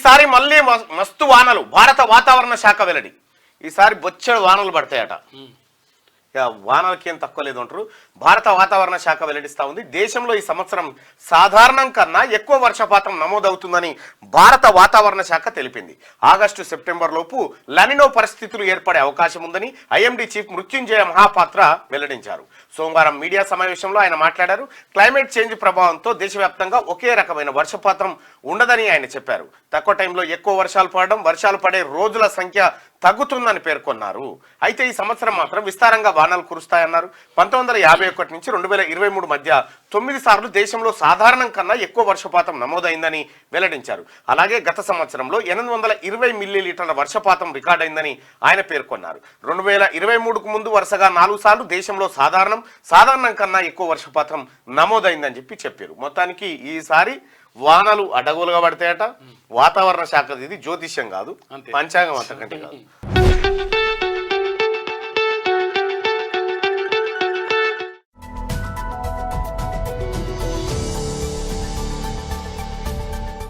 ఈసారి మళ్ళీ మస్తు వానలు భారత వాతావరణ శాఖ వెల్లడి. ఈసారి బొచ్చెడు వానలు పడతాయట. వానలకి ఏం తక్కువ లేదు అంటారు. భారత వాతావరణ శాఖ వెల్లడిస్తా ఉంది. దేశంలో ఈ సంవత్సరం సాధారణం కన్నా ఎక్కువ వర్షపాతం నమోదవుతుందని భారత వాతావరణ శాఖ తెలిపింది. ఆగస్టు సెప్టెంబర్ లోపు లానినో పరిస్థితులు ఏర్పడే అవకాశం ఉందని ఐఎండీ చీఫ్ మృత్యుంజయ మహాపాత్ర వెల్లడించారు. సోమవారం మీడియా సమావేశంలో ఆయన మాట్లాడారు. క్లైమేట్ చేంజ్ ప్రభావంతో దేశవ్యాప్తంగా ఒకే రకమైన వర్షపాతం ఉండదని ఆయన చెప్పారు. తక్కువ టైంలో ఎక్కువ వర్షాలు పడడం, వర్షాలు పడే రోజుల సంఖ్య తగ్గుతుందని పేర్కొన్నారు. అయితే ఈ సంవత్సరం మాత్రం విస్తారంగా వానలు కురుస్తాయన్నారు. 1951 నుంచి 2023 మధ్య 9 సార్లు దేశంలో సాధారణం కన్నా ఎక్కువ వర్షపాతం నమోదైందని వెల్లడించారు. అలాగే గత సంవత్సరంలో 820 మిల్లీలీటర్ల వర్షపాతం రికార్డైందని ఆయన పేర్కొన్నారు. 2023కు ముందు వరుసగా 4 సార్లు దేశంలో సాధారణం కన్నా ఎక్కువ వర్షపాతం నమోదైందని చెప్పారు. మొత్తానికి ఈసారి వానలు అడ్డగోలుగా పడతాయట. వాతావరణ శాఖ ఇది జ్యోతిష్యం కాదు, పంచాంగం అంతకంటే కాదు.